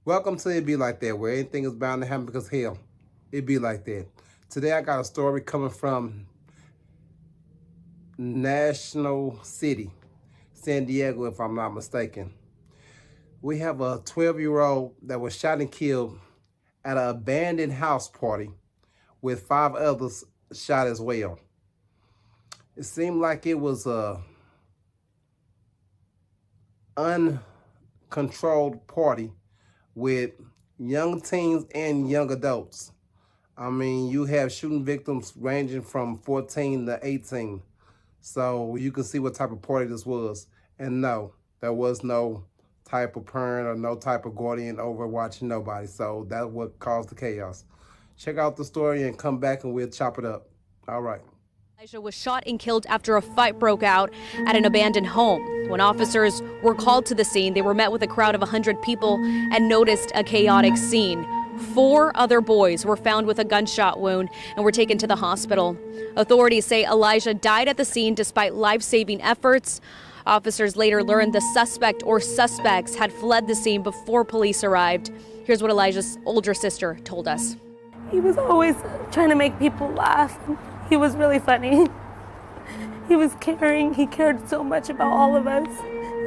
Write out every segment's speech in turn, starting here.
Welcome to It Be Like That, where anything is bound to happen because hell, it be like that. Today I got a story coming from National City, San Diego, if I'm not mistaken. We have a 12-year-old that was shot and killed at an abandoned house party with 5 others shot as well. It seemed like it was a uncontrolled party with young teens and young adults. I mean, you have shooting victims ranging from 14 to 18. So you can see what type of party this was. And no, there was no type of parent or no type of guardian over watching nobody. So that's what caused the chaos. Check out the story and come back and we'll chop it up. All right. Elijah was shot and killed after a fight broke out at an abandoned home. When officers were called to the scene, they were met with a crowd of 100 people and noticed a chaotic scene. 4 other boys were found with a gunshot wound and were taken to the hospital. Authorities say Elijah died at the scene despite life-saving efforts. Officers later learned the suspect or suspects had fled the scene before police arrived. Here's what Elijah's older sister told us. He was always trying to make people laugh. He was really funny. He was caring. He cared so much about all of us.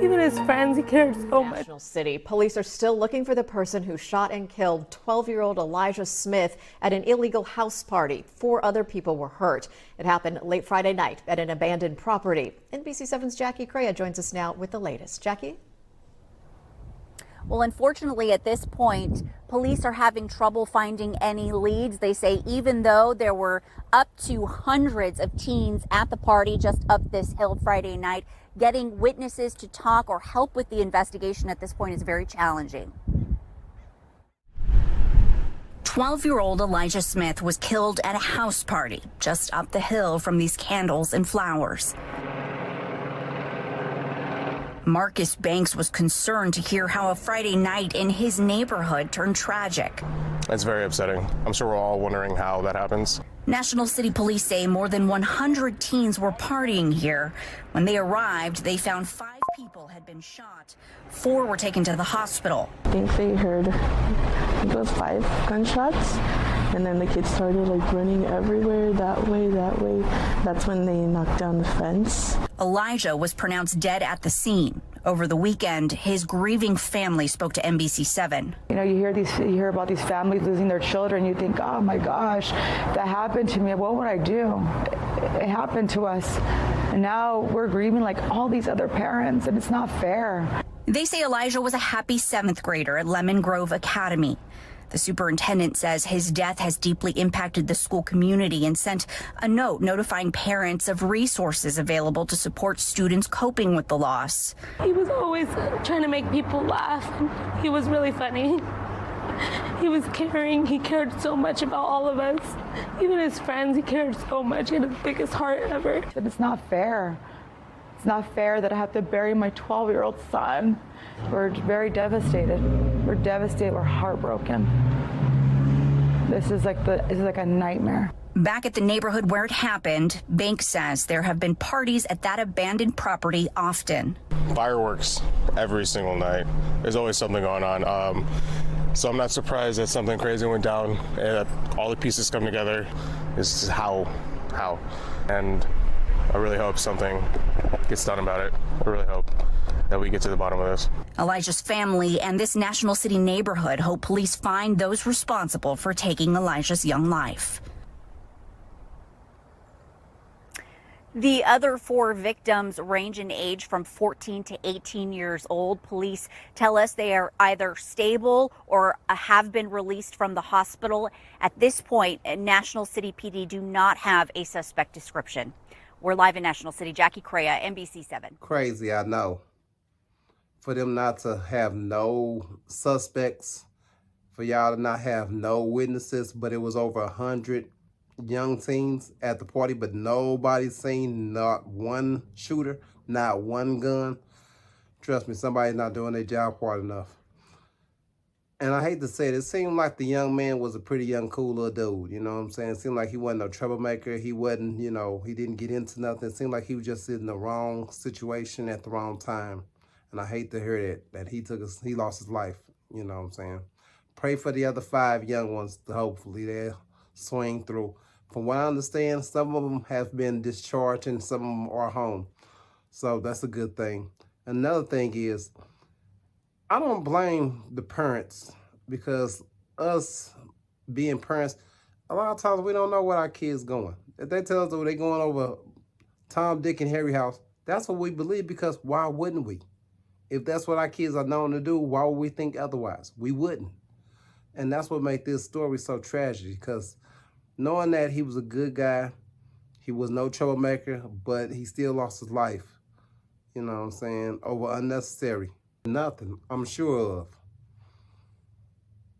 Even his friends, he cared so much. National City police are still looking for the person who shot and killed 12-year-old Elijah Smith at an illegal house party. 4 other people were hurt. It happened late Friday night at an abandoned property. NBC7's Jackie Crea joins us now with the latest. Jackie? Well, unfortunately, at this point, police are having trouble finding any leads. They say even though there were up to hundreds of teens at the party just up this hill Friday night, getting witnesses to talk or help with the investigation at this point is very challenging. 12-year-old Elijah Smith was killed at a house party just up the hill from these candles and flowers. Marcus Banks was concerned to hear how a Friday night in his neighborhood turned tragic. It's very upsetting. I'm sure we're all wondering how that happens. National City Police say more than 100 teens were partying here. When they arrived, they found 5 people had been shot. 4 were taken to the hospital. I think they heard, it was 5 gunshots, and then the kids started running everywhere, that way. That's when they knocked down the fence. Elijah was pronounced dead at the scene. Over the weekend, his grieving family spoke to NBC7. You know, you hear about these families losing their children. You think, oh my gosh, that happened to me. What would I do? It happened to us. And now we're grieving like all these other parents, and it's not fair. They say Elijah was a happy 7th grader at Lemon Grove Academy. The superintendent says his death has deeply impacted the school community and sent a note notifying parents of resources available to support students coping with the loss. He was always trying to make people laugh. He was really funny. He was caring. He cared so much about all of us. Even his friends, he cared so much. He had the biggest heart ever. But it's not fair. It's not fair that I have to bury my 12-year-old son. We're very devastated. We're devastated. We're heartbroken. This is like a nightmare. Back at the neighborhood where it happened, Banks says there have been parties at that abandoned property often. Fireworks every single night. There's always something going on. So I'm not surprised that something crazy went down and all the pieces come together. This is how. And I really hope something gets done about it. I really hope that we get to the bottom of this. Elijah's family and this National City neighborhood hope police find those responsible for taking Elijah's young life. The other 4 victims range in age from 14 to 18 years old. Police tell us they are either stable or have been released from the hospital. At this point, National City PD do not have a suspect description. We're live in National City. Jackie Crea, NBC7. Crazy, I know. For them not to have no suspects, for y'all to not have no witnesses, but it was over 100 young teens at the party, but nobody seen not one shooter, not one gun. Trust me, somebody's not doing their job hard enough. And I hate to say it seemed like the young man was a pretty young, cool little dude. You know what I'm saying? It seemed like he wasn't no troublemaker. He wasn't, he didn't get into nothing. It seemed like he was just in the wrong situation at the wrong time. And I hate to hear that he lost his life. You know what I'm saying? Pray for the other 5 young ones. Hopefully they'll swing through. From what I understand, some of them have been discharged and some of them are home. So that's a good thing. Another thing is, I don't blame the parents because us being parents, a lot of times we don't know what our kids going. If they tell us that they're going over Tom, Dick, and Harry house, that's what we believe because why wouldn't we? If that's what our kids are known to do, why would we think otherwise? We wouldn't. And that's what made this story so tragic because knowing that he was a good guy, he was no troublemaker, but he still lost his life, you know what I'm saying, over unnecessary. Nothing I'm sure of.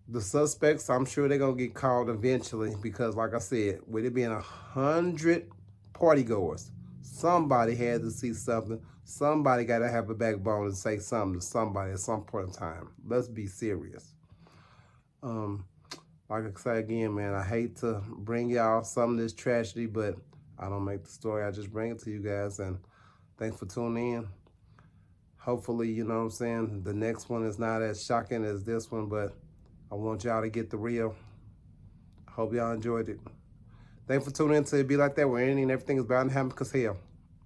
The suspects, I'm sure they're going to get called eventually because, like I said, with it being 100 partygoers, somebody had to see something. Somebody got to have a backbone and say something to somebody at some point in time. Let's be serious. Like I say again, man, I hate to bring y'all some of this tragedy, but I don't make the story. I just bring it to you guys, and thanks for tuning in. Hopefully, you know what I'm saying, the next one is not as shocking as this one, but I want y'all to get the real. I hope y'all enjoyed it. Thanks for tuning in to It Be Like That, where anything and everything is bound to happen because hell,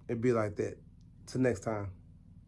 it be like that. Till next time.